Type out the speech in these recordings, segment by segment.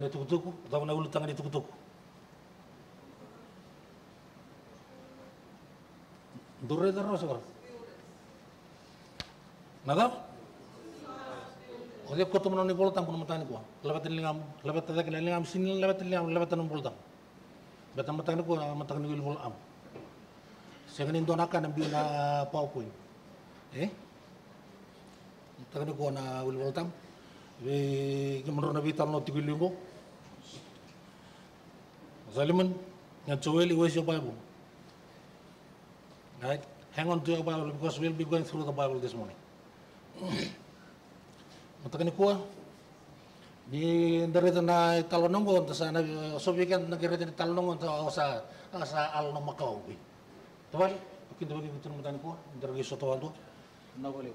tukutuku, tahu na ulutang di tukutuku. Dure terus kok. Nada? Oke, kau teman ni boltang pun matani ko. Lebat tak lingam sini lebat tanam boltang. Betam matani ko matani wil bol am. Sekarang ini donakan ambil na pau ko. Matani ko na wil boltang. Kemenurut Nabi tal no tigilungo. Zaliman, yang coweli where's your Bible? Right? Hang on to your Bible because we'll be going through the Bible this morning. Matakan ko di dari na talonongo sa na so weekend nagirete ni talonongo sa al no Macau. Tawal, kinto bagi bitun matan ko, dari so tawal do. Na wali.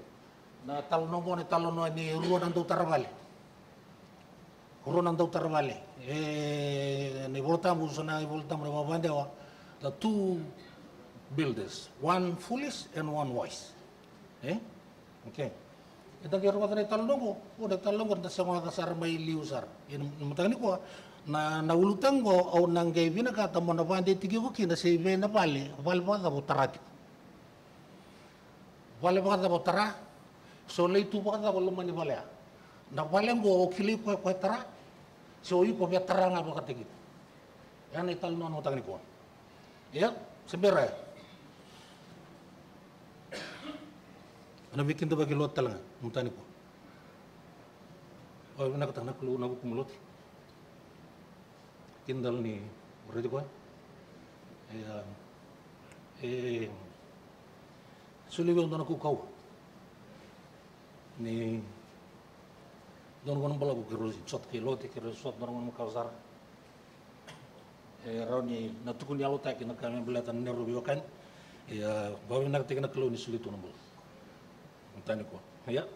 Na talonongo ni talono ni ruan do taravale. Ruan do taravale. Ni voltam usana voltam re mabandewa. The two builders, one foolish and one wise. Okay. Ita kira kata talongo, udah talongo na sa mga kasar may liusar. Yan matangani ko na naulutang ko o nang kay binakata mo na bandi tigiwaki na si na pali pa ka tarati. Pali pa ka tara. So leitu pa ka lumani palya. Na paleng ko okili ko tara. So yi ko tara nga pa katigit. Yan italno mo matangani ko. Ya, sebenarnya. Ana bikin tu bagi lot talang, mutani ko. Oh, nak tang nak lu nak kumulot. Kindal ni, berarti ko. Suliwang doon ako kau. Ni doon ko nang bala ko kiro shot kilot, kiro shot doon ko kausar. Raw ni natukun yalo tak na kami belatan neru biwakan. Bawa nak tek nak lu ni sulitu nambol. Mutani ko, ya.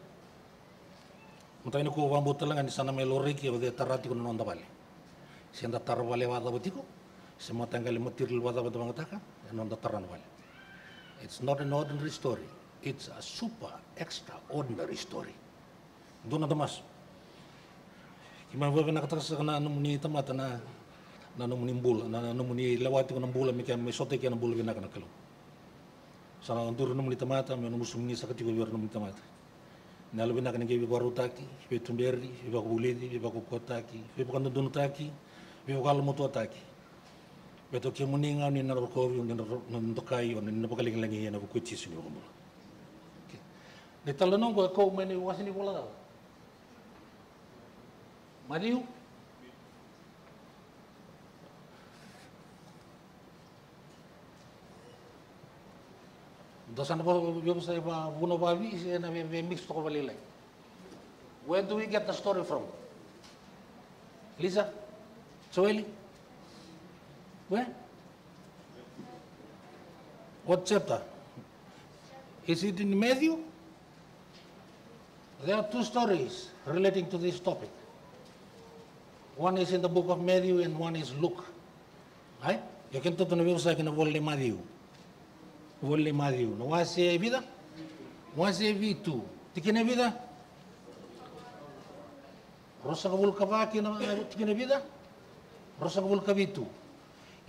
Mutani ko wambo talangan di sana melori ki wade tarati ko non dabale. Senda tarwale wada butiko, semua tanggal material wada bata mangata non taran wale. It's not an ordinary story. It's a super extraordinary story. Dona damas. Kima wave nak takas kana numuni tamata na numuni bul, na numuni lawati ko ng bula mi kaya may sote kaya ng bula binaka nakalo. Sana untuk renung di tempat, menunggu musuhnya sakit juga biar renung di tempat. Nalu bina kan kebi baru taki, kebi tumberi, kebi aku buledi, kebi aku kota taki, kebi bukan dunu taki, kebi kalau motor taki. Beto kia muninga ni naruh kopi, ni naruh kai, ni naruh kali lagi yang aku kuci sini aku mula. Di talonong kau meni wasin di bola tau. Madiu. Dosan apa saya bunuh babi saya na mix to balilay. Where do we get the story from? Lisa? Joeli? Where? What chapter? Is it in Matthew? There are two stories relating to this topic. One is in the book of Matthew and one is Luke. Right? You can talk to the website in the world of Matthew. Volle Matthew, no wase vida, wase vitu, tikine vida, rosa kabul kabaki na tikine vida, rosa kabul kavitu.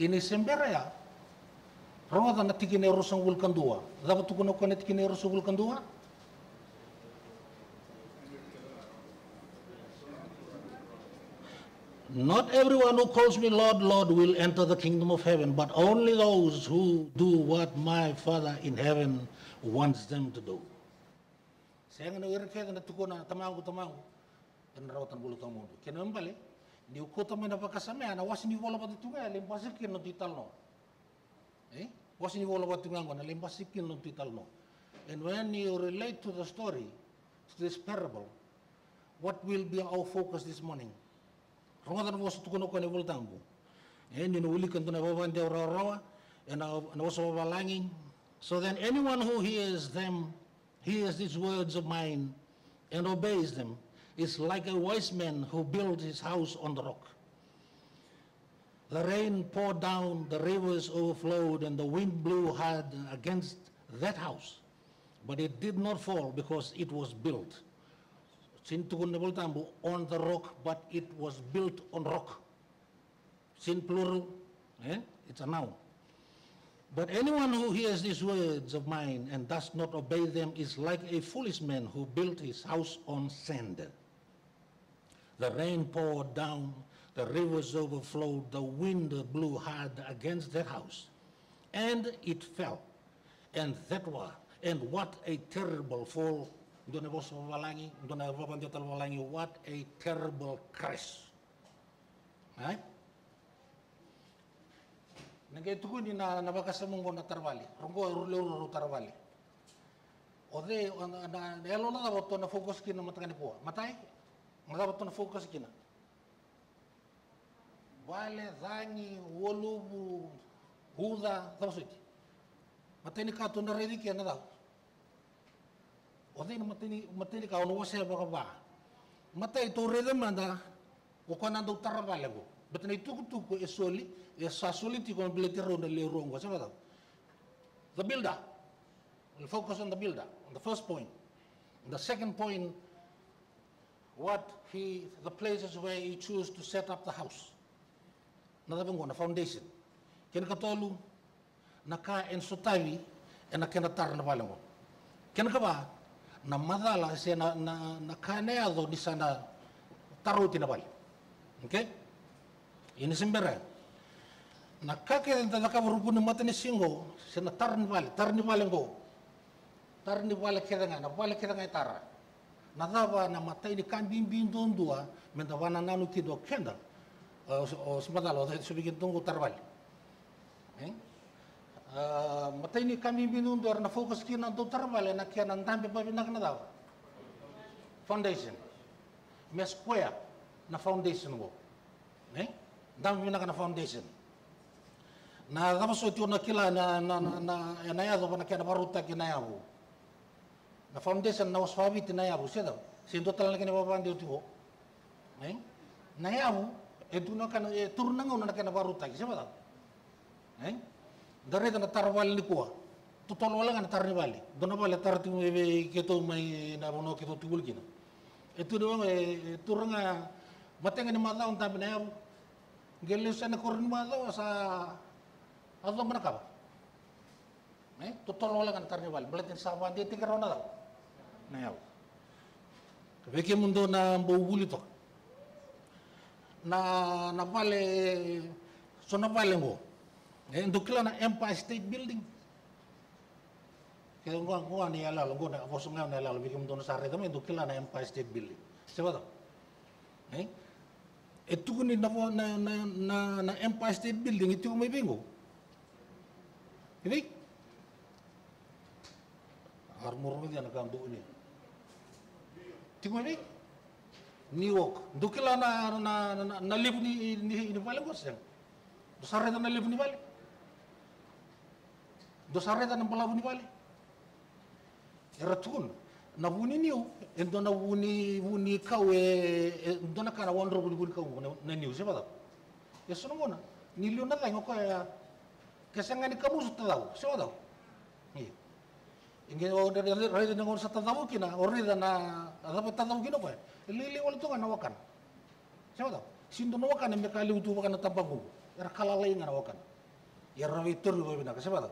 Ini sembera ya, rawa na tikine rosa kabul kandua, dapat tu kuno kone tikine rosa kabul kandua. Not everyone who calls me Lord, Lord will enter the kingdom of heaven, but only those who do what my Father in heaven wants them to do. Saya ngene wira kaya na tukuna tamago dan rawatan bulu tamu. Kena mbale di ukota mena pakasame ana wasi ni wala patutunga lempasikin no titalno. Wasi ni wala patutunga na lempasikin no titalno. And when you relate to the story, to this parable, what will be our focus this morning? Rongatan was to kuno kone bultambu. And you know, uli kan tuna baban de rawa, and was overlanging. So then anyone who hears these words of mine and obeys them is like a wise man who built his house on the rock. The rain poured down, the rivers overflowed, and the wind blew hard against that house. But it did not fall because it was built. Sin tukun na tambo on the rock, but it was built on rock. Sin plural, it's a noun. But anyone who hears these words of mine and does not obey them is like a foolish man who built his house on sand. The rain poured down, the rivers overflowed, the wind blew hard against that house, and it fell. And what a terrible fall. What a terrible crash. Right? Nagaytuko ni na nabakasamong na tarwali. Rongo rulo tarwali. Ode na elo na dapat na focus kina matangani po. Matay. Dapat na focus kina. Vale zangi wolubu huda tapos iti. Matay ni kato na ready kaya na daw. Ode na matay ni kao no wase ba ba. Matay to ready man da ko kanando tarwali go. But na itukutuko e soli, e sasoli ti kon biletero na lerongo. The builder. We'll focus on the builder, on the first point. And the second point, the places where he chose to set up the house. Nadabang na foundation. Ken katolu, naka en sotawi, en na kenatar na balango. Ken ka ba, na madala siya na kaneado di sana taruti na bali. Okay? Ini sembera. Nakake da kabarupu ni mata ni singo, sena tarni vale go. Tarni vale kedanga, na vale kedanga tara. Na dava na mata ini kambing bindon dua, menda wana nanu kido kenda. O semadalo da subigin tungo tarvali. Mata ini kambing bindon dua na fokus kina do tarvali na kia na ndambe babi na dava. Foundation. Me square na foundation go. Dami na foundation. Na tapos ito na kila na yado pa na kaya na baruta kinayabu. Na foundation na waswabi tinayabu siya daw. Sindo talaga kinababandi ito ko. Nayabu, ito na kan turun na kaya na baruta siya ba daw. Dari na tarwal ni kuwa. Tutol wala nga na tarnibali. Doon na pala tarting kito may nabuno kito tibul kina. Ito doon turun nga matenga ni mata ang tabi na yabu. Gelusan na korin mo sa atong manakaba. Tutol wala nga tarniwal. Balatin sa awan, di tigaraw na daw. Nayaw. Kabiki mundo na mbuhuli to. Na vale, so na vale mo. Dukila na Empire State Building. Kaya nga niyalalo, nga aposo nga niyalalo, biki mundo na sari kami, dukila na Empire State Building. Siya to? Ito ko ni na Empire State Building, ito ko may bingo. Hindi? Armor mo diyan, nagkambuo niya. Ito ko may New York. Dukila na live ni Bali ko siya. Dosareta na live ni Bali. Dosareta ng palabu ni Bali. Eratun. Nabuni niyo, endo na wuni kau endo na kana wandro buni kau na niyo siya ba? Yeso na muna. Nilyo na lang ko kaya kasi nga ni kamu sa tadaw. Siya ba? Iya. Ingi o rede na sa tadaw kina, o rede na dapat tadaw kina ko. Lili wala to nga nawakan. Siya ba? Sindo nawakan ni mekali utu ka na tabago. Era kalalay nga nawakan. Era witur ko bina kasi ba?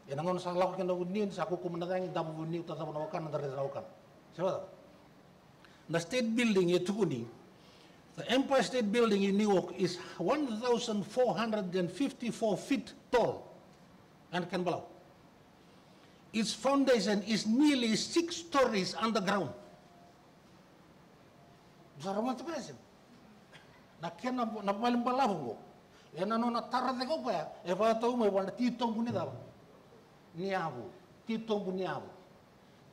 Yan ang sa lawak ng unin sa ako kumanatang dabu ni tataw nawakan ng dari nawakan. Siya the state building ito kuni. The Empire State Building in New York is 1,454 feet tall and can blow. Its foundation is nearly 6 stories underground. Besar banget presin. Na kena na paling balabong ko. Yan ano na tarate ko pa ya. Ba tahu may wala titong kuni daw. Niabu, titong niabu.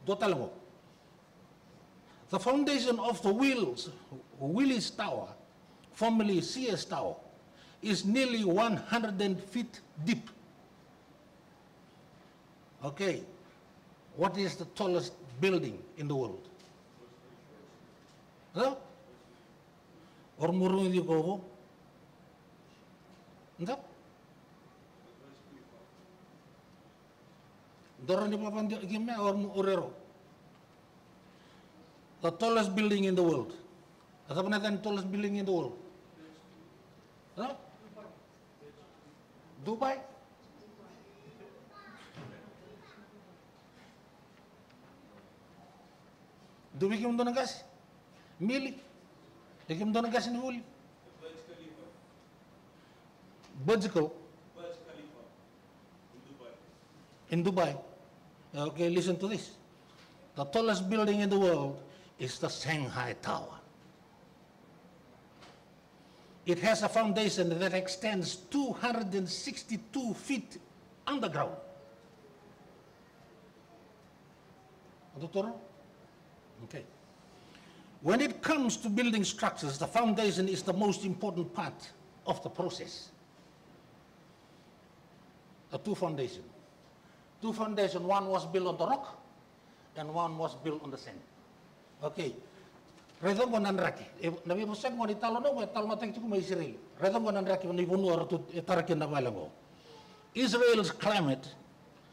Total mo. The foundation of the Willis Tower, formerly Sears Tower, is nearly 100 feet deep. Okay, what is the tallest building in the world? Huh? Or murung di ko? Entah? Doron di papan gimana or orero. The tallest building in the world. Apa natin tallest building in the world? Huh? Dubai? Dubai kim doon gas? Mili. Kim doon gas ni Uli. Burj Khalifa. In Dubai. Okay, listen to this. The tallest building in the world is the Shanghai Tower. It has a foundation that extends 262 feet underground. Okay. When it comes to building structures, the foundation is the most important part of the process. The two foundations. One was built on the rock, and one was built on the sand. Okay. Redon ko nanraki. Nabi mo sen mo ni talo no, talo na tek ko Israel. Redon ko nanraki ni bunu orto tarakin na balango. Israel's climate,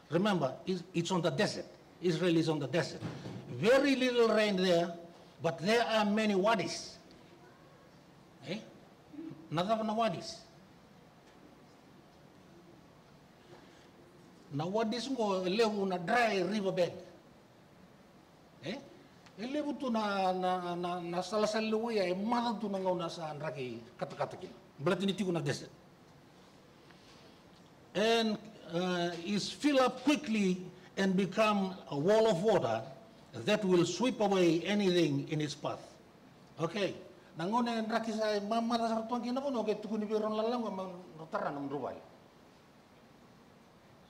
remember, it's on the desert. Israel is on the desert. Very little rain there, but there are many wadis. Eh? Nada na wadis. Na wadis ngo lewu na dry riverbed. Eh? Lewu tu na salasal lewu ya mahal tu na ngauna sa anraki kata-kata kin. Berarti ni tiku na desert. And is fill up quickly and become a wall of water that will sweep away anything in its path. Okay. Nangone raki sa mamara sa tuan kina pun okay tukuni biron lalang mang taran ng ruway.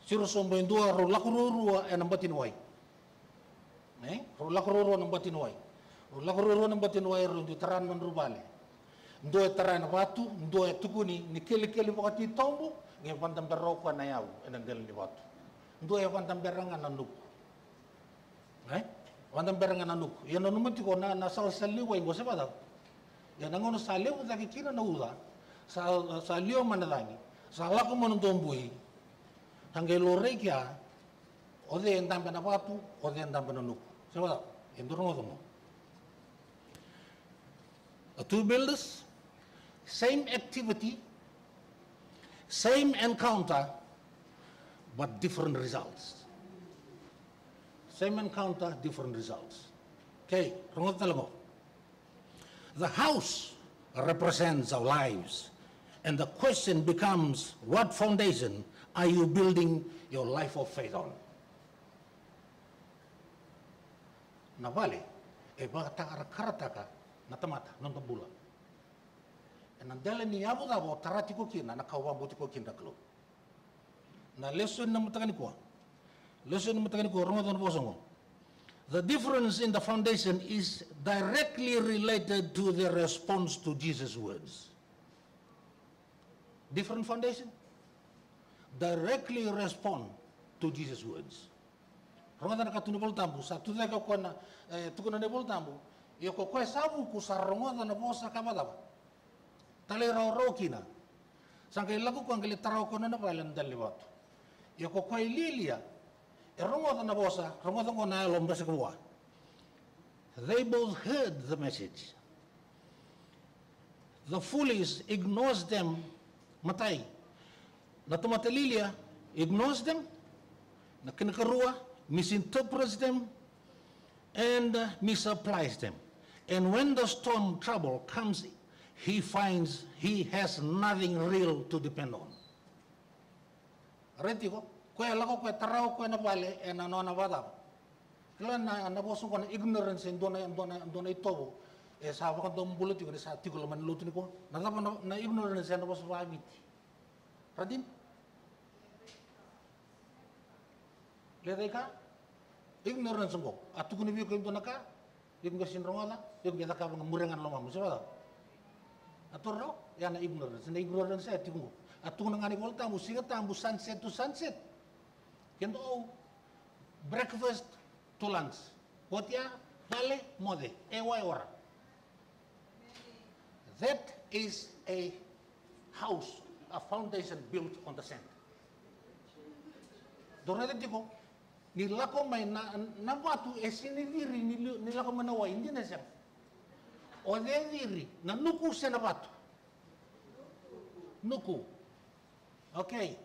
Siro sombo indua ro lakururua e nambatin way. Eh? Ro lakururua nambatin way. Ro lakururua nambatin way ro di taran ng rubale. Ndo e taran watu, ndo e tukuni ni keli wakati tombo nge pandam beroko na yaw enang del ni watu. Ndo e pandam berangan nanduk. Eh? Pandam berangan nanduk. Yan no numati ko na sal liway ngo sa badaw. Yan nangono sa liw sa kikira na uda. Sa liw manadangi. Sa lako manuntombuhi. Hanggang lorei kia, ode endam bena batu, ode endam bena nuk. Siapa? Endurung otomo. Two builders, same activity, same encounter, but different results. Same encounter, different results. Okay, rungot talago. The house represents our lives, and the question becomes, what foundation are you building your life of faith on? Na vale, e baka karataka na tamata non tabula. E nandela ni abu dabo tarati ko kina na kawambuti ko kinda klo. Na lesson na mutagani ko. Lesson na mutagani ko rongo don bosongo. The difference in the foundation is directly related to the response to Jesus' words. Different foundation directly respond to Jesus' words. Ronga na katunibol tambu sa tuda ka ko na tukuna nebol tambu yo ko sabu ku sa ronga na bosa kamada ba tale ro kina sangke lagu ko ngeli taraw ko na balan daliwat yo ko lilia e ronga na bosa ronga ko na lomba sa kuwa. They both heard the message. The foolish ignores them matay. Na tumatalilia ignores them, na kinakarua misinterprets them, and misapplies them. And when the storm trouble comes, he finds he has nothing real to depend on. Reti ko, kaya lako kaya taraw ko na bale, e na no na bada. Kaya na boso ko na ignorance dona itobo. E sa ko dom bulot ko sa tikulo man luto ni ko. Na ignorance na boso wa miti. Radin? Lihat ka? Ignorance mo. At kung nibiyo ko yung ka, yung gasin rongola, yung kita ka mga murengan lomam. Siapa? Atur no? Yan na ignorance. Na ignorance ay tinggo. At kung nangani ko tamu, singa tamu sunset to sunset. Kendo breakfast to lunch. Kotia, bale, mode. Ewa ora. That is a house, a foundation built on the sand. Dorang tadi ko, nilako may na batu sinidiri nilako manawa hindi na siya o diri na nuku siya na batu nuku okay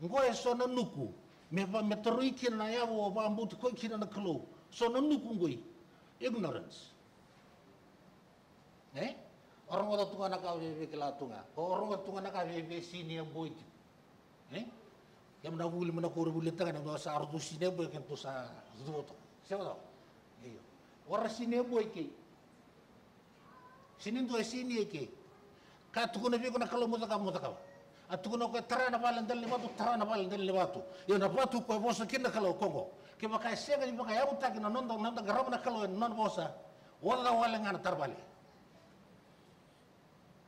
ngoy so na nuku me terui kina na yawo ba ambuti ko kina na kalo so na nuku ngoy ignorance orang wala tunga nakawe kila tunga orang wala tunga nakawe sini yang boy yang mana boleh mana kau boleh tangan yang dosa ardu sini boy kan tu sa tu siapa tahu iyo orang sini boy ke sini tu sini ke kat tu kena pergi kena kalau mutakam atu kena kau terana paling dalam batu yang dapat tu kau bosan kena kalau Kongo kau pakai siapa ni pakai aku tak kena nonton garam nak kalau non bosan wala ngan terbalik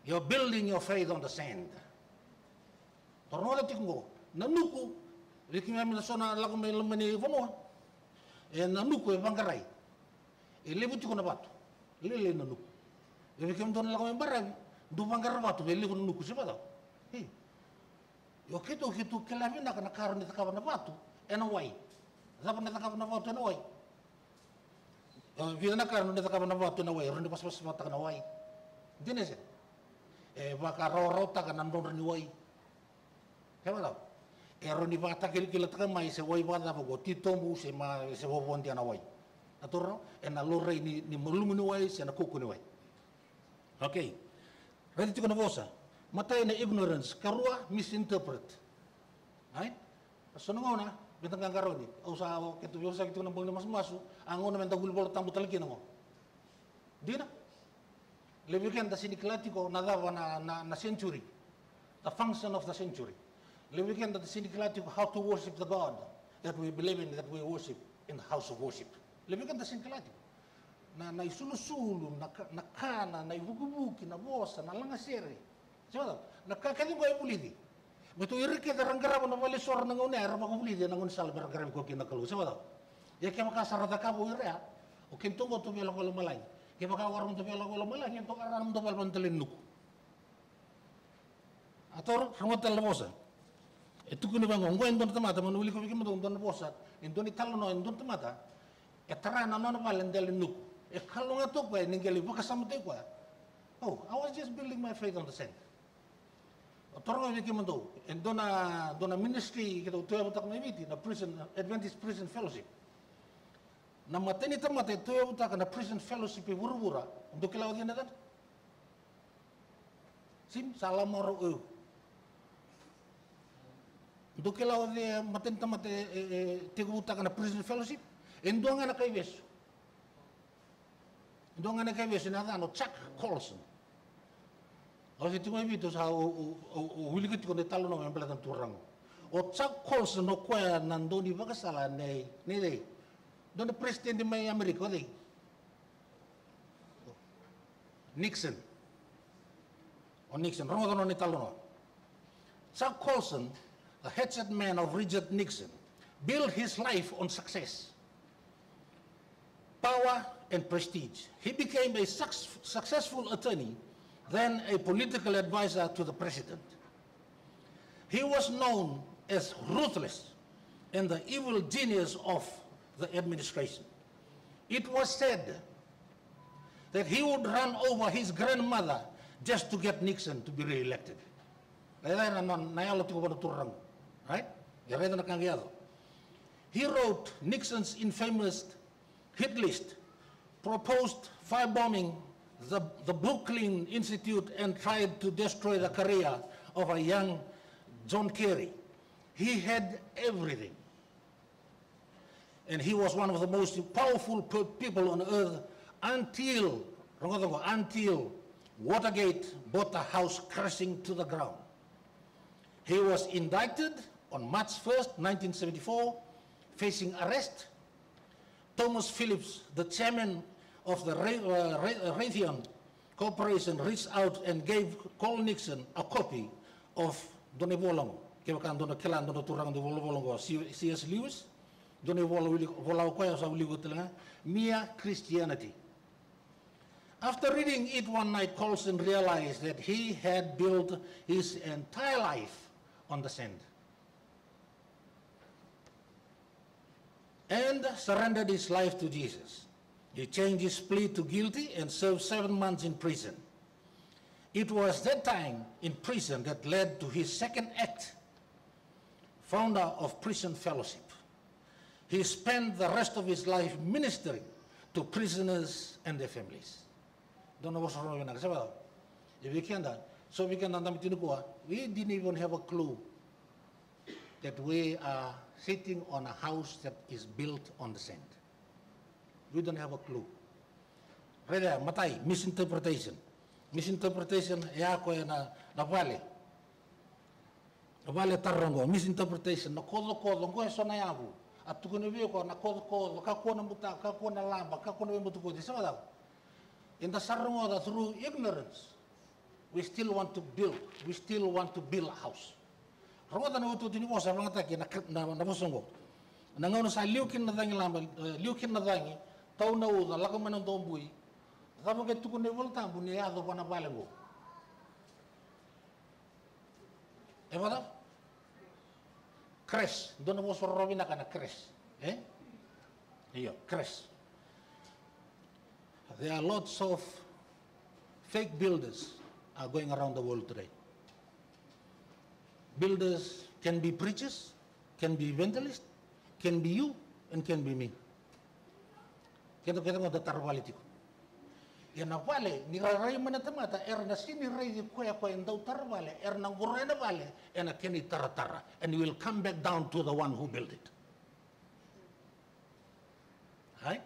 you're building your faith on the sand torno la tikngo nanuku rikimya mi sona lagu me lemani fono nanuku bangkarai lebu tiko na batu lele nanuku rikim don lagu me barai du bangkar batu lele ko nanuku siapa tahu yo kito kelami nak na karon ni takaba na batu wai zapa na takaba na batu wai vina na karon ni takaba na batu wai ronde pas mata na wai dinese baka roro taka nandon ni wai siapa tahu Eroni bata kila taka mai se wai bata go titombu se ma se bobondi ana wai atoro ena lorei ni mulungu ni wai se na kuku ni wai okay ready to na vosa mata ina ignorance karua misinterpret right so ngona bitang garoni au sa ketu yosa kitu na boleh mas-masu angona menta gulbol tambu talki ngo dina lebih kan da siniklatiko na dava na century the function of the century lebih kan da siniklatiko how to worship the God that we believe in, that we worship in the house of worship lebih kan da siniklatiko na isulu-sulu na kana na ibuki na bosa na langasere siapa na kakali ko ipulidi beto irike da ranggara na wale sor na ngone ara ko pulidi na ngon sal bergara ko kinakalu siapa ya kaya makasar da kabo ira o kintongo to belo ko malay kaya maka warung to belo ko malay to aram to bal pantelin nuku ator ramotal bosa itu kuno bang nggo endon tamata manuli ko bikin mo don bosa endon italo no endon tamata etara na no bal pantelin nuku kalau ngatok ba ningali baka samte ko oh I was just building my faith on the sand Torno bikin mo dona ministry kita tuya butak na imiti na prison Adventist Prison Fellowship na mateni tamate tuya butak na Prison Fellowship buru-bura untuk kilaw din natin sim salam moro untuk kilaw din mateni tamate tigo butak na Prison Fellowship endo nga na kaibeso na ano Chuck Colson o se tingo ibito sa o wilikit ko de talo no membelatan turang o Chuck Colson no kwa nandoni bakasala nei don president di may Amerika dei Nixon romo no ni talo no Chuck Colson the headset man of Richard Nixon built his life on success power and prestige he became a successful attorney then a political advisor to the president. He was known as ruthless and the evil genius of the administration. It was said that he would run over his grandmother just to get Nixon to be re-elected. Right? He wrote Nixon's infamous hit list, proposed firebombing the Brooklyn Institute and tried to destroy the career of a young John Kerry. He had everything. And he was one of the most powerful people on earth until Watergate brought the House crashing to the ground. He was indicted on March 1st, 1974, facing arrest. Thomas Phillips, the chairman of the Raytheon Corporation, reached out and gave Col Nixon a copy of Doni Bolong. Kebakan Dona Kelan Dona Turang de Bolong C.S. Lewis, Doni Volau Koya sa uligo talaga, Mere Christianity. After reading it one night, Colson realized that he had built his entire life on the sand. and surrendered his life to Jesus. He changed his plea to guilty and served 7 months in prison. It was that time in prison that led to his second act, founder of Prison Fellowship. He spent the rest of his life ministering to prisoners and their families. Don't know what's wrong with that. If we can, so we can we didn't even have a clue that we are sitting on a house that is built on the sand. We don't have a clue. Right there, Matai, misinterpretation. Misinterpretation, ya ko na vale. Vale tarongo, misinterpretation, na kodo, ngo so na yabu. At tukuni vi ko na kodo, ka ko na muta, ka ko na lamba, ka ko na mutu ko di sa. In the sarongo that through ignorance, we still want to build. We still want to build a house. Roda na utu tini ko sa mga taki na bosongo. Nangono sa liukin na dangi lamba, liukin na dangi, tau na uda, lakaman ng dombui. Tama kay tukun ne volta bunyado pa na balengo. E vada? Crash, doon mo so robina ka na crash. Iyo, crash. There are lots of fake builders are going around the world today. Builders can be preachers, can be evangelists, can be you, and can be me. Kita mo datarwaliti ko. Yan na vale, ni ray manatamata, na sini ray kuya and daw tarvale, na gure na vale, na keni taratara, and you will come back down to the one who built it. Hai?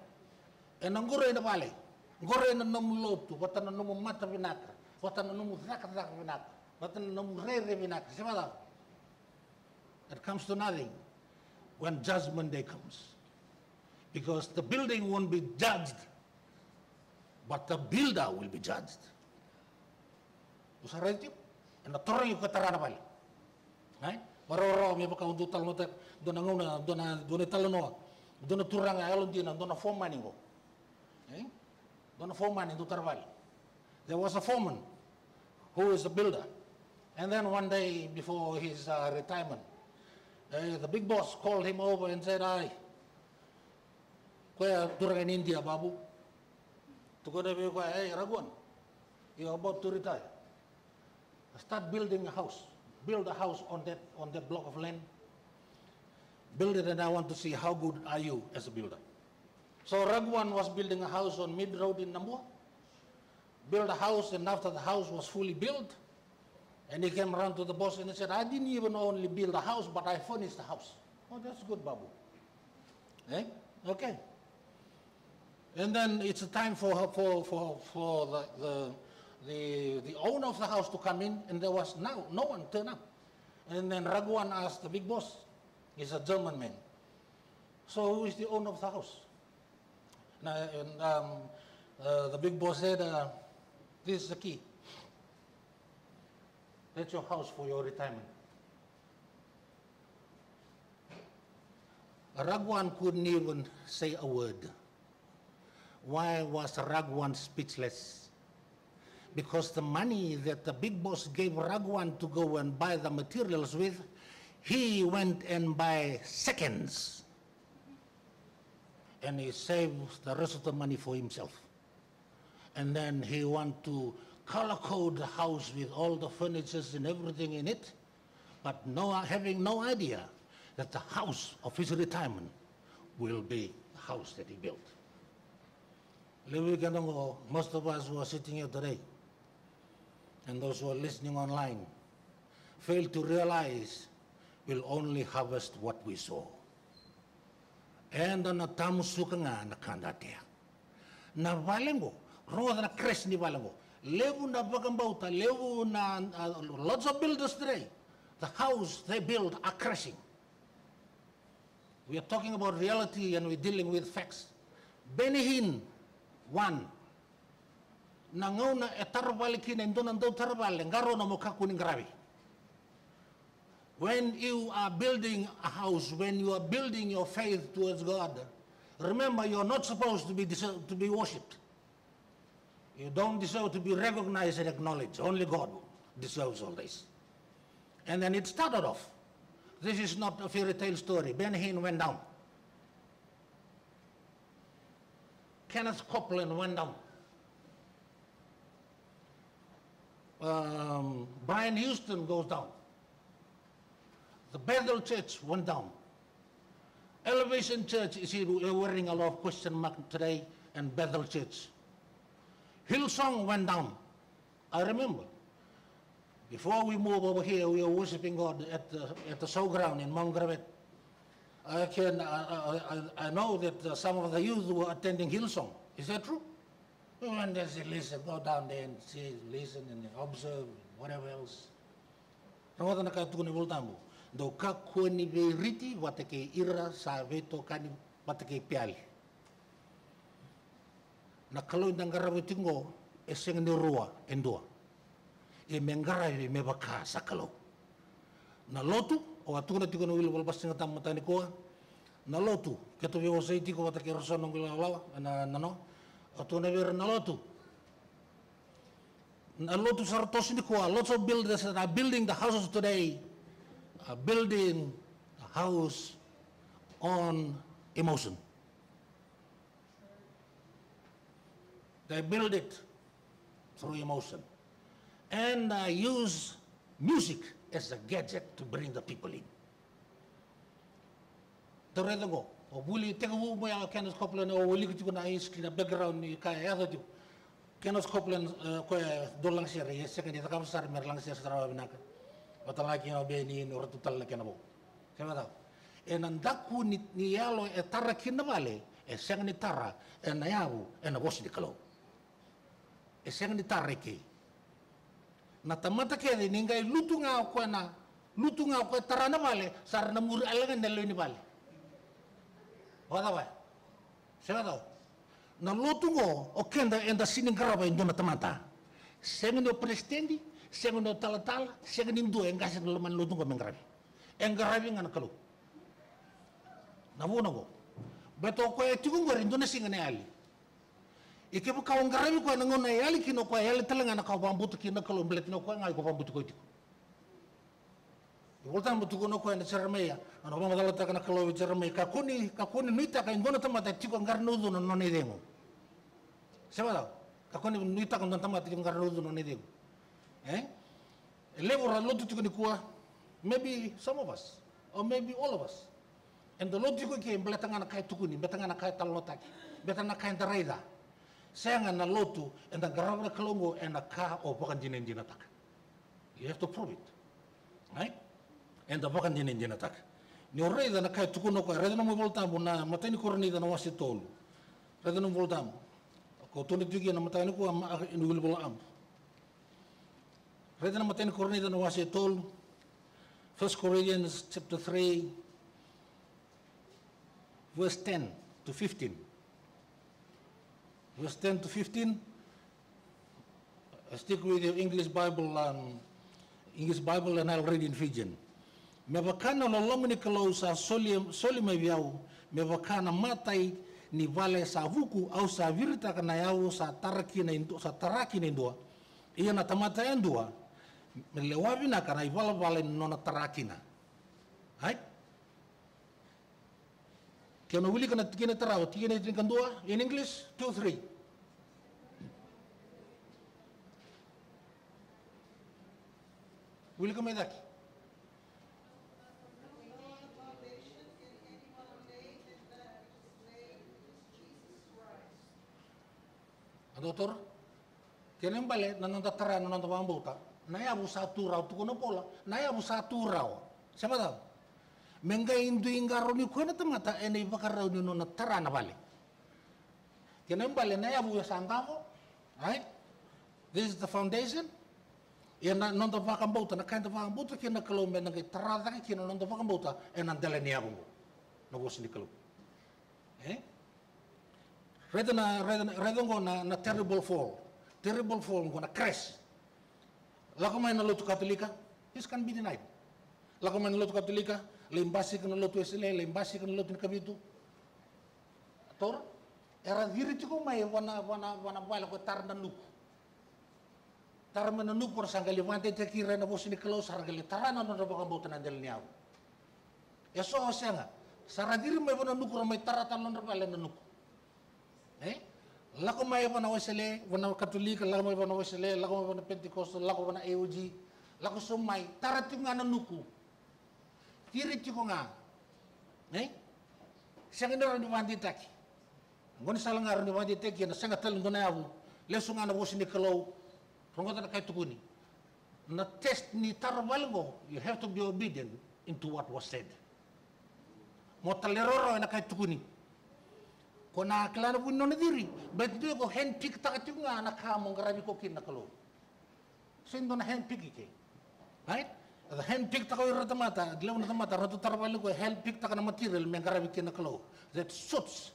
Ang gure na vale, gure na namulot, wata na namumata vinaka, wata na namuzaka vinaka, wata na namurere vinaka, siya it comes to nothing when judgment day comes. Because the building won't be judged, but the builder will be judged. Usara itu, na torong yung katarana bali. Ay, maroro may baka undutal mo ter, donanguna, donetalono, donaturang ayalon din, dona foreman ko. Ay, dona foreman in Dutarval. There was a foreman who is a builder, and then one day before his retirement, the big boss called him over and said, "Ay, kuya turang in India, babu." Hey, Raguan, you're about to retire. Start building a house. Build a house on that block of land. Build it, and I want to see how good are you as a builder. So Raguan was building a house on Mid Road in Namboa. Built a house, and after the house was fully built, and he came around to the boss and he said, "I didn't even only build a house, but I furnished the house." Oh, that's good, Babu. Okay. And then it's a time for the owner of the house to come in, and there was no one turned up. And then Raguan asked the big boss, he's a German man, "So who is the owner of the house?" And the big boss said, "This is the key. That's your house for your retirement." Raguan couldn't even say a word. Why was Raguan speechless? Because the money that the big boss gave Raguan to go and buy the materials with, he went and buy seconds. And he saved the rest of the money for himself. And then he want to color code the house with all the furniture and everything in it, but having no idea that the house of his retirement will be the house that he built. Most of us who are sitting here today, and those who are listening online, fail to realize we'll only harvest what we sow. And na tamu suka nga na kandatea. Na valengo, roda na crash ni valengo. Levu na bagambauta, levu na lots of builders today. The house they build are crashing. We are talking about reality and we're dealing with facts. Benihin, one. Nangaw na etarbalikin and doon daw tarbal, ngaro na mukha kuning grabe. When you are building a house, when you are building your faith towards God, remember you're not supposed to be worshipped. You don't deserve to be recognized and acknowledged. Only God deserves all this. And then it started off. This is not a fairy tale story. Ben Hinn went down. Kenneth Copeland went down. Brian Houston goes down. The Bethel Church went down. Elevation Church is wearing a lot of question mark today, and Bethel Church. Hillsong went down. I remember. Before we moved over here, we were worshiping God at the showground in Mount Gravet. I know that some of the youth were attending Hillsong. Is that true? We went there and listen, go down there and see, listen and observe, whatever else. Rawatan na katukunin voltambo. Do kakuni veriti watake ira sa veto kani watake piali. Na kalau indang garawitingo eseng ni rua endua. E mengarai me baka sa kalau. Na lotu o atuna tikono wilo balbas nga tam matani koa. Na lotu keto vi osaiti ko watake rosono ngila na no. Atuna ver na lotu. Na lotu sartos ni koa. Lots of builders that are building the houses today. Building a house on emotion. They build it through emotion and use music as a gadget to bring the people in. The reason go, o buli teka wo mo ya Kenneth Copeland o wili ko na screen na background ni kaya ya do. Kenneth Copeland ko dolang siya re second ita ka sar mer lang siya sa trabaho binaka. Watalaki na beni ni orto tal na kenabo. Kaya daw. E nandaku ni yalo e tara kinavale e seng ni tara e nayabu e na boss di kalo. E seng ni tara ke. Na tamata ke ni ngai lutu nga ko tara na vale sar na mur alangan nelo ni vale. Wala ba? Siya daw. Na lutu ngo o kenda enda sining karaba indona tamata. Seng ni presidente segundo tal segundo indo enggak lo man lutung ko mengrabi engrabi ngana kalu nabuno go beto ko etigo ngori ndona singa ne ali ike bu kaw ngrabi ko ngona yali kino ko yali talanga na kaw bambutu kino kalu mblet no ko ngai ko bambutu ko tiko voltan butu no ko na cermeya ano ba madala ta kana kalu cermeya ka kuni nuita ka ndona tamata tiko ngarno do no ne dengo sebala ka kuni nuita ka ndona tamata tiko ngarno do no ne dengo. Maybe some of us, or maybe all of us. And the Lord came, belatanga na kay tukuni, betanga na kay talotaki, betanga na kay daraida. Sayang na lotu, and the garabra kalongo and a car or bokanjin engine attack. You have to prove it. Right? And the bokanjin engine attack. Ni orreda na kay tukuno ko, reda na mo voltamo na matani koronida na wasi tolu. Reda na mo voltamo. Ko tunitugi na matani ko inuwil bola am. Reda na matani koronida na wasi tolu. 1 Corinthians chapter 3, verse 10 to 15. Verse 10 to 15. I stick with your English Bible and I'll read in Fijian. Mevakana lolomini kalau sa soli meviau, mevakana matai ni vale sa vuku au sa virita kana yau sa taraki na indua. Iya na tamata indua. Melewabi na kana ivala vale nona tarakina. Hai? Kena wili kana tikene tarawa, tikene tingkan dua in English 2 3. Wili kami daki. Doktor, kena balik nanonta tara nanonta bambuta. Naya bu satu rau tu kono pola. Naya bu satu rau. Siapa tahu? Mengga indu ingaro ni kuana temata ene bakar rau ni nona tara na balik. Kena balik naya bu sangkamo. Right? This is the foundation. Ya nonta vakam bauta na kain vakam bauta kena kalau menang tara tak kena nonta vakam bauta enandela ni abu. Nago sini kalau. Redon na terrible fall na crash. Laku main na lotu Katolika, this can be denied. Laku main na lotu Katolika, lembasi kana lotu esele, lembasi kana lotu kabitu. Tor, era diri cukup mai wana bala ko tar na nuk. Tar na nuk por sangga levante te kira na bosini kalau sargale tarana no baka bautan andel niaw. Eso osanga, sara diri mai wana nuk mai tarata lon bala na nuk. Lako mai wana Wesley, wana Katolika, lako mai wana Wesley, lako mai wana Pentecostal, lako wana AOG, lako sumai, tarati nga na nuku. Tiri tiko nga. Siang ina rin wandi taki. Ngoni salang nga rin wandi taki, na sanga talong doon ayaw, leso nga na wasi ni Kalaw, rongota na kay tukuni. Na test ni Tarabalgo, you have to be obedient into what was said. Mo taleroro na kay tukuni. Kona klaro pun non diri, bet dia ko handpick tak tunga na kamong garabi ko kin nakalo. Sindo na handpick ike. Right? The handpick tak ko rata mata, glaw na mata, rata Tarabalgo ko handpick tak na material men garabi kin nakalo. That suits.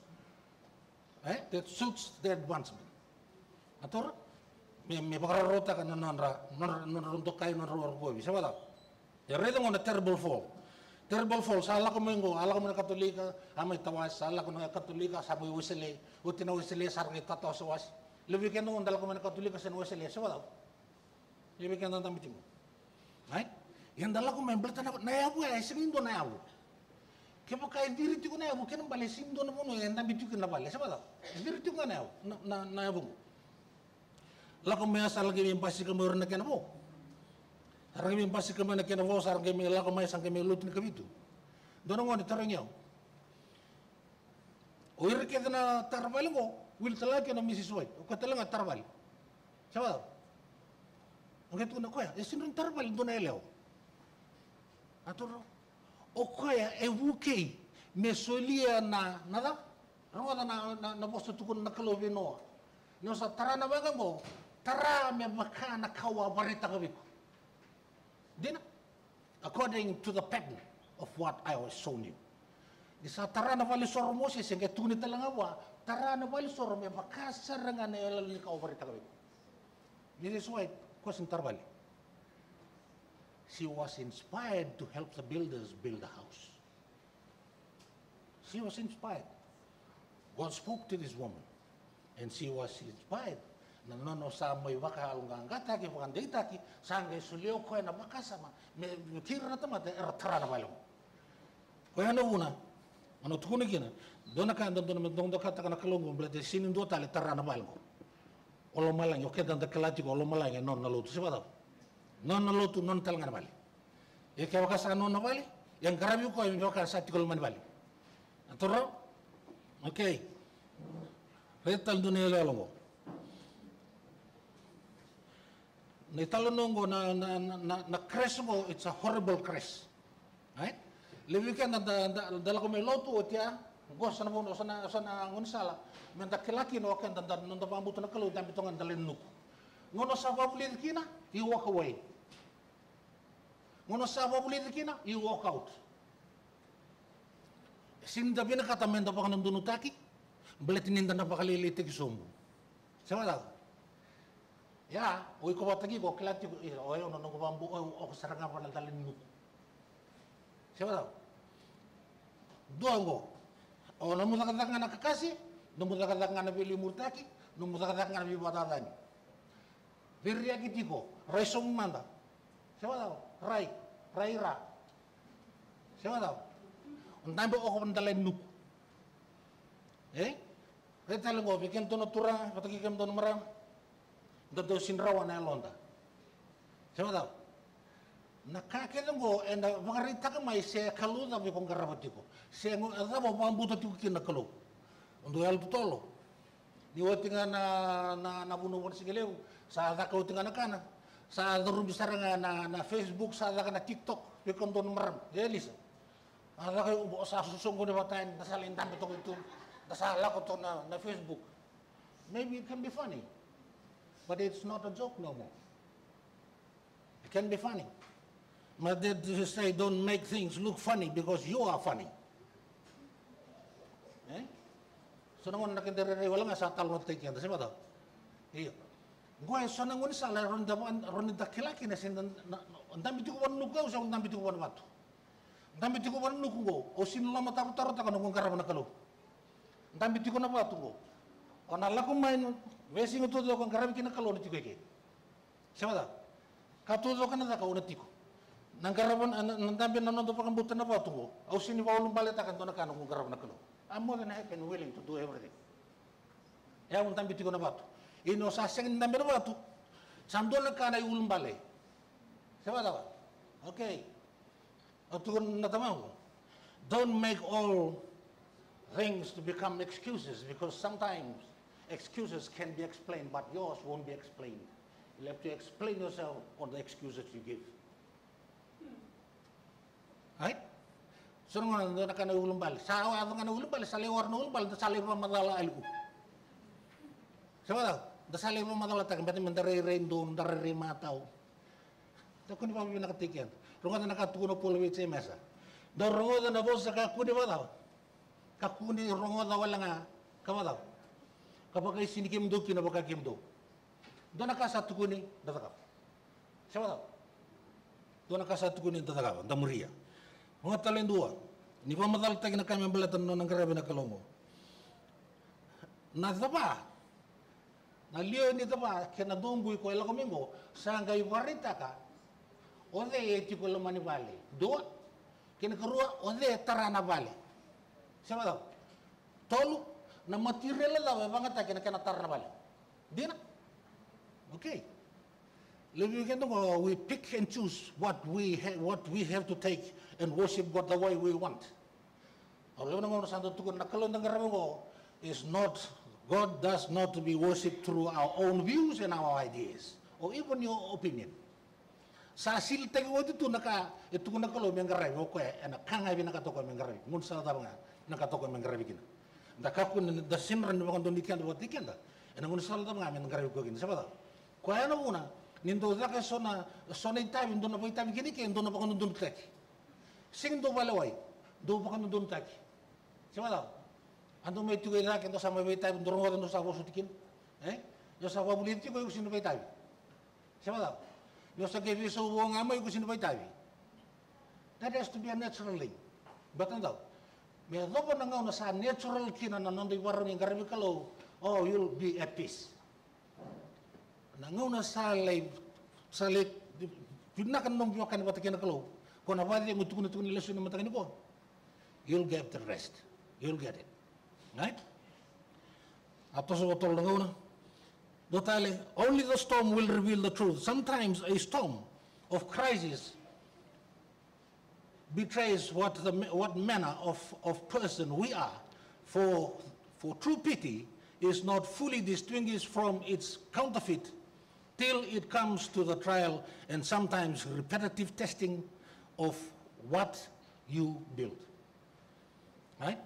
Right? That suits the advancement. Ator me bakara rota kan non untuk kayu non ruar ko bisa wala. Ya redong on a terrible fall. Terrible fall, salah ko mengo, ala ko na Katolika, amay tawas, salah ko na Katolika, sabi Wesley, uti na Wesley, sarang itataw sa was. Lebih kan nung dala ko na Katolika sa Wesley, sa wala. Lebih kan nung tamitin mo. Right? Yang dala ko may belta na yabu ay simindo na yabu. Kaya pa kaya diri ko na yabu, kaya nang bali simindo na puno, yan tamitin ko na bali, sa wala. Diri ko na yabu, na yabu. Lako may asal lagi yung pasi ka mayroon na kaya na po. Sarang kami pasti kami nak kena bawa sarang kami laku mai sang kami lutin kami itu. Dono ngoni tarangnya. Oir kita na tarbal ngo, wil talaki na Mrs. White. O katalang tarbal. Siapa? Ang itu na koya, sinun tarbal dono eleo. Aturo. O koya evuke mesolia na nada? Ano na bosto tukun na kalovino. No sa tara na baga mo, tara me maka na kawa barita kami. Then, according to the pattern of what I was shown you. Isa tara na vali soro mo siya, sehingga tunit na lang awa, tara na vali soro mo, makasarangan na yung ikaw barita kami. This is why, question tarbali. She was inspired to help the builders build a house. She was inspired. God spoke to this woman, and she was inspired. Nanono sa may waka alungang gataki pakanday taki sangay sulyo ko na bakasama me tira na tamate tara na balong ko ano una ano tukuni kina dona ka doon do kata kana kalong blade sinin do tale tara na balong olo malang yo kedan da kalati ko olo malang non na lutu siba non na lutu non tal ngana bali e ke wakasa non na bali yang garabi ko mi wakasa tikol man bali atoro okay retal dunia lalongo Nitalonongo na crash mo, it's a horrible crash. Right? Lebih kan dala ko may loto otia, gos na mo sana ngunsala, men dakilaki no kan non da pambuto na kalu tambi tongan dalin nuk. Ngono sa babulit kina, you walk away. Ngono sa babulit kina, you walk out. Sinda bina kata men da pa kanang dunutaki, beletin na pakalilitik sumbu. Sama daw. Ya, oi ko batagi ko klati ko oi ono no bambu o ko saranga pa dalin nuk. Siapa tahu? Duango. O namu tak ngana kakasi, namu tak ngana bili murtaki, namu tak ngana bili batadani. Birria kitiko, resong manda. Siapa tahu? Raira. Siapa tahu? Untambo o ko dalin nuk. Kita lengo bikin tono turang, pataki kem tono marang. Dado sinrawa na londa. Siapa tahu? Nakakita mo, makarita ka may siya kaluda may kong karapati ko. Siya mo, ata mo, pambuto ti ko kinakalo. Undo yal tutolo. Niwati nga na bunuwan si Galew. Sa ata ka uti nga na kana. Sa ata rumbisara nga na Facebook, sa ata ka na TikTok. Yung doon maram. Elisa. Ata kayo, sa susung ko na batayin, nasalintan ko ito. Nasala ko ito na Facebook. Maybe it can be funny. But it's not a joke no more. It can be funny. But they say don't make things look funny because you are funny. So nangon nakindere wala nga sa talon take yan. Siapa tahu? Iya. Gua so nangon sa la ronda kilaki na sin ndambi ko wan nugaw sa ndambi ko wan matu. Ndambi ko wan nugo o sin lama taru taru ta kanong karama na kalo. Ndambi ko na batu go. Ona la ko main wesi ngo todo ko karami kina kalo niti ko ke. Siapa tahu? Katudo kana ta ka unati ko. Nang karabon ndambi na do pakambutan na batu go. O sin wa ulum baleta kan to na kanong karama na kalo. I'm more than happy and willing to do everything. Ya untam biti ko na batu. Ino sa sengin na batu. Sandol ka na ulum bale. Siapa tahu? Okay. Atun na tamaw. Don't make all things to become excuses, because sometimes excuses can be explained, but yours won't be explained. You have to explain yourself on the excuses you give. Right? So nung na kana ulum bal, sa awa kana ulum bal, sa lewar na ulum bal, sa lewar madala alu. Siapa tahu? Da sa lewar madala tak, berarti mentari rendo, mentari matau. Tak kuni pa pinakatikian. Rungo na nakatuno pulo witse mesa. Do rungo na bosa ka kuni ba tahu? Ka kuni rungo na wala nga, kama tahu? Kapag ay sinikim do kina baka kim do. Do nakasatu kuni datakap. Siapa tahu? Do nakasatu kuni datakap, da muria. Mga talen dua, ni pamadal tagi na kami belatan no ng karabi na kalongo. Na tapa, na liyo ni tapa, kena dumbuy ko ila kumingo, sangay warita ka, o de eti ko lamani bali. Dua, kena kerua, o de tarana bali. Siapa tahu? Tolu, na material daw, bangata kena tarana bali. Di na? Okay. We pick and choose what we have to take and worship God the way we want. Is not, God does not to be worshipped through our own views and our ideas, or even your opinion. Sa asil tagi wadi tu itu nakalo mengarai oke, ena kanga bi nakatoko mengarai, mun sa tabanga nakatoko mengarai kina. Nakakun da sinran di bakon donikan do tikan da. Ena mun sa tabanga mengarai ko kina, siapa tahu? Ko ano muna nindo zaka sona itabi ndo na po itabi kini ke ndo na pa kono ndo taki. Sing do balaway, do pa kono ndo taki. Siapa tahu? Ando may tuwe zaka ndo sa may itabi ndo rongo ndo sa bosutin. Yo sa wabuliti ko sino pa itabi. Siapa tahu? Yo sa kevi so wong amay ko sino pa itabi. That has to be a natural thing. Batang daw. May do pa na sa natural kina na nando iwaro ng garabi kalo, oh, you'll be at peace. Nangaw na salay pinakan nung biwakan bata kina kalo kung napati mo tukun lesson na matakin ko, you'll get the rest, you'll get it, right? Ato sa otol nangaw na dotale, only the storm will reveal the truth. Sometimes a storm of crisis betrays what manner of person we are, for true pity is not fully distinguished from its counterfeit till it comes to the trial and sometimes repetitive testing of what you build. Right?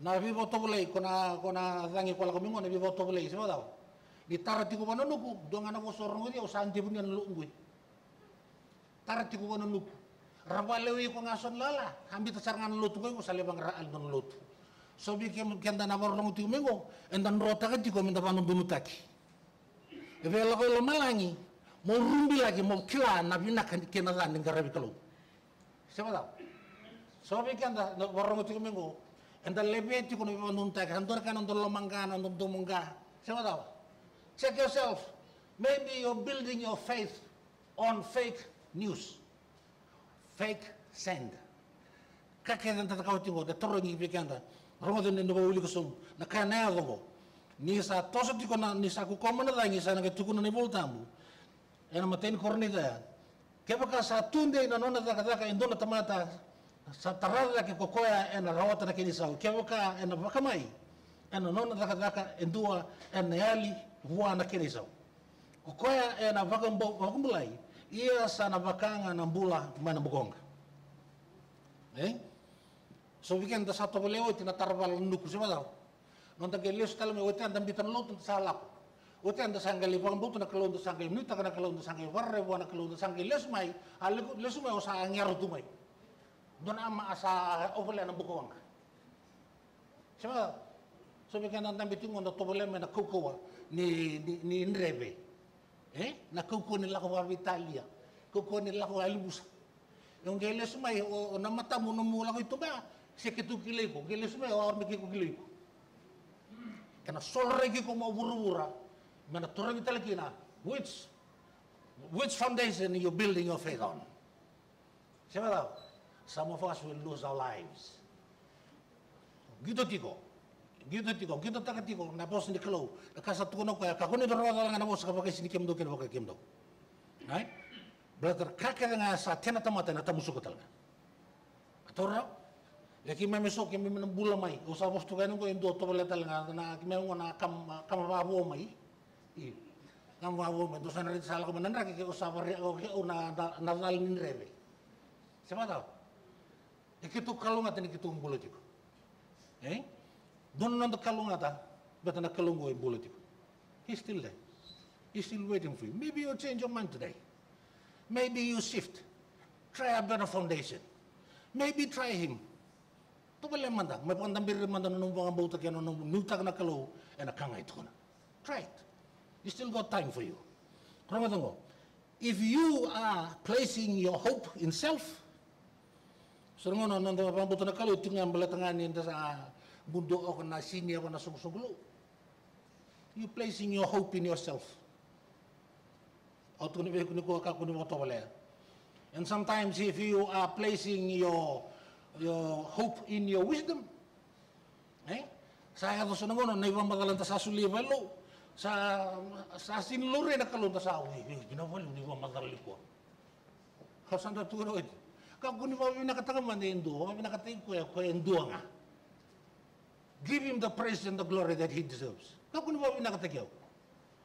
Na vivo tobulay kona dangi ko la kumingo na vivo tobulay siya daw. Di tarati ko panunuko do nga nako sorong di o santi bunyan luunggoy. Tarati ko panunuko. Rabalewi ko nga son lala, hambi tasarngan lutu ko sa libang raal don lutu. So bikin kenda na marong ti kumingo and dan rota ka ti ko minta panu dunutaki. Evela ko lo malangi, mo rumbi lagi mo kila na binakan kena lan ng garabi kalo. Siapa tahu? So bikin da warong ti kumingo and the lebeti ko no nunta kantor kan ndo lomangkan ndo tumunga. Siapa tahu? Check yourself. Maybe you're building your faith on fake news. Fake sand. Kakek dan tatakau tingo da torong bikin da. Rongo din no uli ko sum na kana go. Ni sa toso tiko na ni sa ku komana da ni sa na ketuku na ni voltambu. Ena maten korni da. Kebaka sa tunde na nona da ka indona tamata sa tarada ke kokoya ena rawata na kini sa. Kebaka ena bakamai. Ena nona da ka endua ena yali huwa na kini sa. Kokoya ena bakumbulai. Ia sa na bakanga na bula mana bugonga. So weekend da satu belewo tinatarbal nuku siya daw. Nung tagilis tala may utan dambitan lot sa salak. Utan da sanggal ibang buto na kalon da sanggal nita ka na kalon da sanggal warre buwan na kalon da sanggal lesmay lesmay o sa angyaro tumay. Doon ama asa ovela ng bukawang. Siya so weekend ang dambitin mo na tobole na kukuwa ni Nrebe. Na kukuwa nila ko Italia. Kukuwa nila ko Alibusa. Yung geles may o namata mo numula ko ito ba? Sekitu kilay ko, geles may o armi ko kilay ko. Kana solregi ko maburu-bura, mana turang italaki na, which foundation you're building your faith on? Siapa tahu? Some of us will lose our lives. Gitu tiko. Gitu tiko, gitu taka tiko, na bos ni kalau, kasa tukono ko ka kuni doro dala na bos ka pakai sini kem do ken pakai kem do. Right? Brother kaka nga sa tena tamata na tamusu ko talaga. Atora, ya ki meme so kem meme bula mai, o sa bos tukan ko indo to bala talaga na ki meme na kam babo mai. I. Kam babo mai to sana rit sala ko manandra ki ko sa pare ko na dal nin rebe. Siapa tahu? Ikitu kalunga tani kitu mbulo tiko. Don't know the kalungata, but an kalungo in bullet. He's still there. He's still waiting for you. Maybe you'll change your mind today. Maybe you shift. Try a better foundation. Maybe try him. Tubale manda, may pandambir manda nung mga bauta kaya nung nutag na kalo, and a kangay to na. Try it. You still got time for you. If you are placing your hope in self, so ngono nang pambuto na kalo tingnan balatangan sa bundo ako na sini ako na sumusugulo. You placing your hope in yourself. And sometimes if you are placing your hope in your wisdom, saya to sunangono na ibang magalanta sa sulibalo sa sinlure na kalunta sa awi ginawal ni ibang magalali ko. Hasanda tuno ito. Kaguni pa pinakatagaman na Indo, pinakatayin ko Indo nga. Give him the praise and the glory that he deserves. Kaguni pa pinakatagyaw.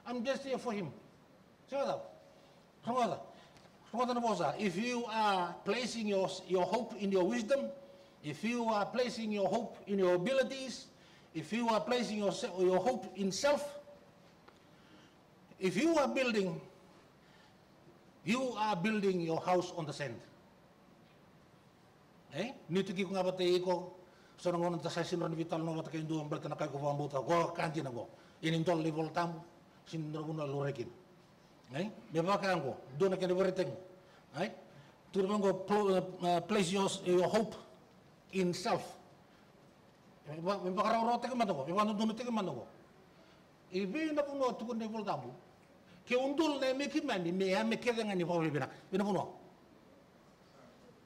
I'm just here for him. Siya if you are placing your hope in your wisdom, if you are placing your hope in your abilities, if you are placing your hope in self, if you are building your house on the sand. Nito ki ko nga batay ko so nangono ta sa sinron vital no bata kay nduam berta na kay ko pambuta ko kanji na ko inintol level tam sinron na lorekin. Me baka ko do na kay everything. To place your hope in self. Me baka rote ka man ko, me wano do ka man ko. Ibe na puno to ko level tam. Ke undul na me kimani me ame keda ngani pa bina. Bina puno.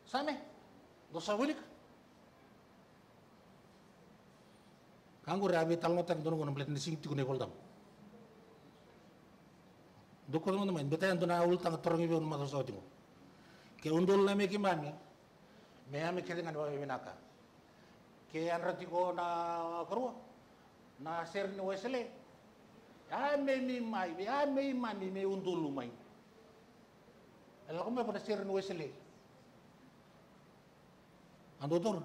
Same. Dosa wilik. Kanggo rabi talmo tak dono ngono blet nising tiku ne koldam. Doko no naman betayan dona ultang torong ibe no maso tingo. Ke undol na me kimani. Me ame kede ngan wa binaka. Ke anrati ko na karuwa. Na ser ni wesele. Ame mi mai, ame mami me undul lumai. Ela ko me pada ser ni wesele. Andotor,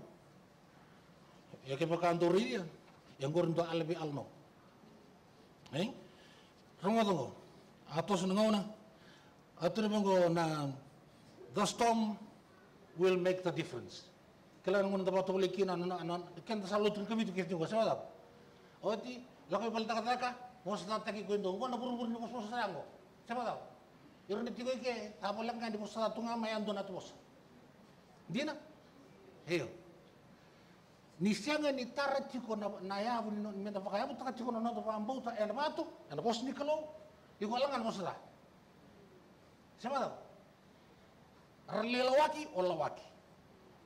ya ke pakantor dia, yang goreng doa lebih alno, Rungo tungo, atos nengona, atur nengo na, the storm will make the difference. Kailan mo na dapat tulikin kan selalu tung kami tuh kita siapa tahu. Oti, lakukan balita kata mau sedang tagi kuendo, gua na buru-buru ni bos sayang gua, siapa tahu. Iron itu ke, apa lang kan di bos satu ngamayan donat bos. Dia na. Heo. Ni sianga ni tara tiko na yabu ni menda pakayabu taka tiko na to pambauta ena batu ena bos ni kalau iko langan bos lah. Siapa tahu? Lelawaki or lawaki.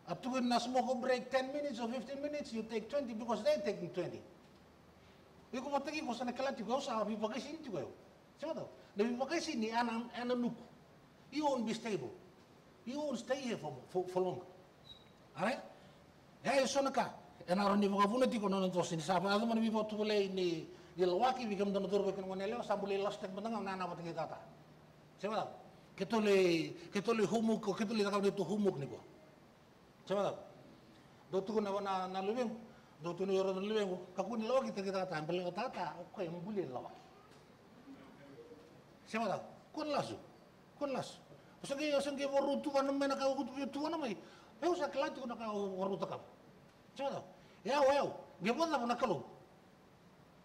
Atu na smoke break 10 minutes or 15 minutes you take 20 because they taking 20. Iko matagi ko sana kala tiko sa bi pakai sini tiko yo. Siapa tahu? Lebih pakai sini ana nuku. You won't be stable. You won't stay here for long. Alright? Ya eso naka. En aron ni vokavuna tiko non to sin sapa ado man bi botu le ni lawaki bi kam don turbe kan ngonele sambule lastek benang na apa kita ta. Siapa tahu? Ketole humuk ko ketole takau itu humuk niko. Siapa tahu? Do tu na lubeng. Do tu ni oro lubeng. Kaku ni lawaki kita ta ambele tata ko yang bule lawaki. Siapa tahu? Kon lasu. Osang ke borutu kan mena ka kutu tu na mai. Eu sa kelati ko naka waruta ka. Siapa tahu? Yao. Gimana pun nakalo.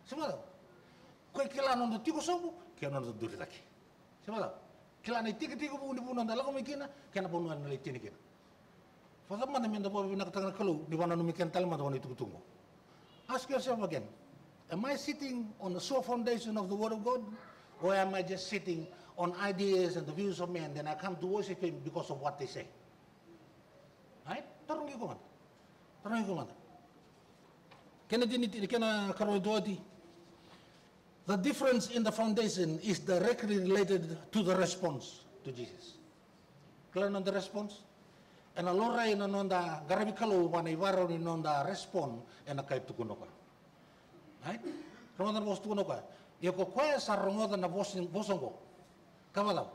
Siapa tahu? Kau kelana ndo tiko sobu, kena ndo duri lagi. Siapa tahu? Kelana tiko pun dibunuh dalam kau mikirna, kena bunuhan nilai tini kena. Fasa mana minta bawa bina ketangga kalau di mana numikian talma tuan itu tunggu. Ask yourself again, am I sitting on the sure foundation of the Word of God, or am I just sitting on ideas and the views of men? Then I come to worship Him because of what they say. Right? Tarong iko man. Kena dini kena karo doati. The difference in the foundation is directly related to the response to Jesus. Kailan on the response? And alora ina nonda garabi kalau wana ivaro ni nonda respond ena kai tukuno ka. Right? Rongoda na bos tukuno ka. Yoko kwa sa rongoda na bosongo. Kawalau.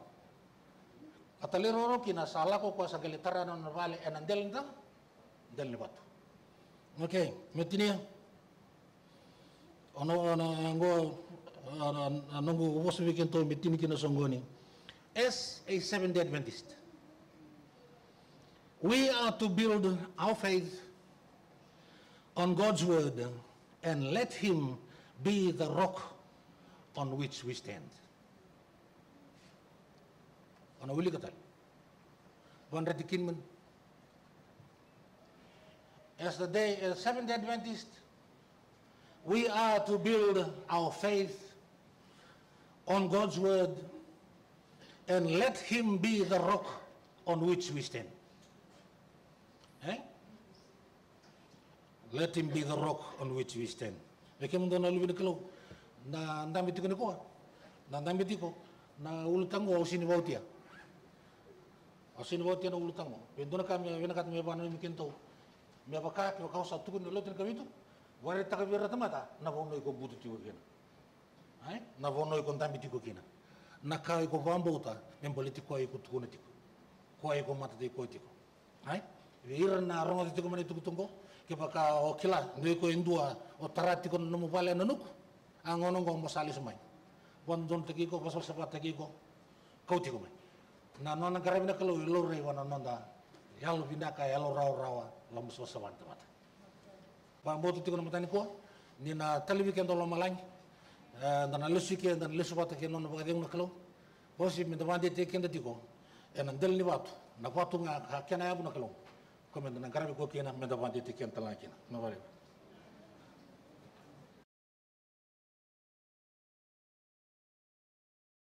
Atalero ro kina sala ko kwa sa gelitara na vale ena delnda del ni batu. Okay, metinia. Ono ngo nongo bos weekend to metini kina songoni. As a Seventh-day Adventist, we are to build our faith on God's word and let him be the rock on which we stand. Ano uli katal? Wanratikin man. As Seventh-day Adventist, we are to build our faith on God's word and let him be the rock on which we stand. Eh? Let him be the rock on which we stand. Lagi mun na lubi kalau na ndambi tiko ko. Na ndambi tiko na ulutango ausini bautia. Ausini bautia na ulutango. Pendona kami venakat me banu mikinto. Me abaka ke kausa tukun lotin kami tu. Wari takabira tamata na vono ko butu tiko kena. Eh? Na vono ko ndambi tiko kena. Nakai ko vambota mempolitiko ai ko tukuna tiko. Ko ai ko mata tiko tiko. Ai? Ira na rongo tiko mani tuku tungko ke baka o kila ndoi ko indua o tarati ko nomu vale nanuk angono ngo mosali semai. Wandon tiki ko pasal sepat tiki ko kau tiko mai. Na nona karabina kalau ilore wana nonda yalo bindaka yalo rawa lamu sosawan temata. Vamboto tiko namatani ko ni na televi kendo lo malang. Dan alusike dan luswata ke non bagayong nakalo bosi mi damande te kenda tiko en andel ni watu na watu nga kena yabu nakalo komen na garabi ko kena me damande te kenta lakina no vale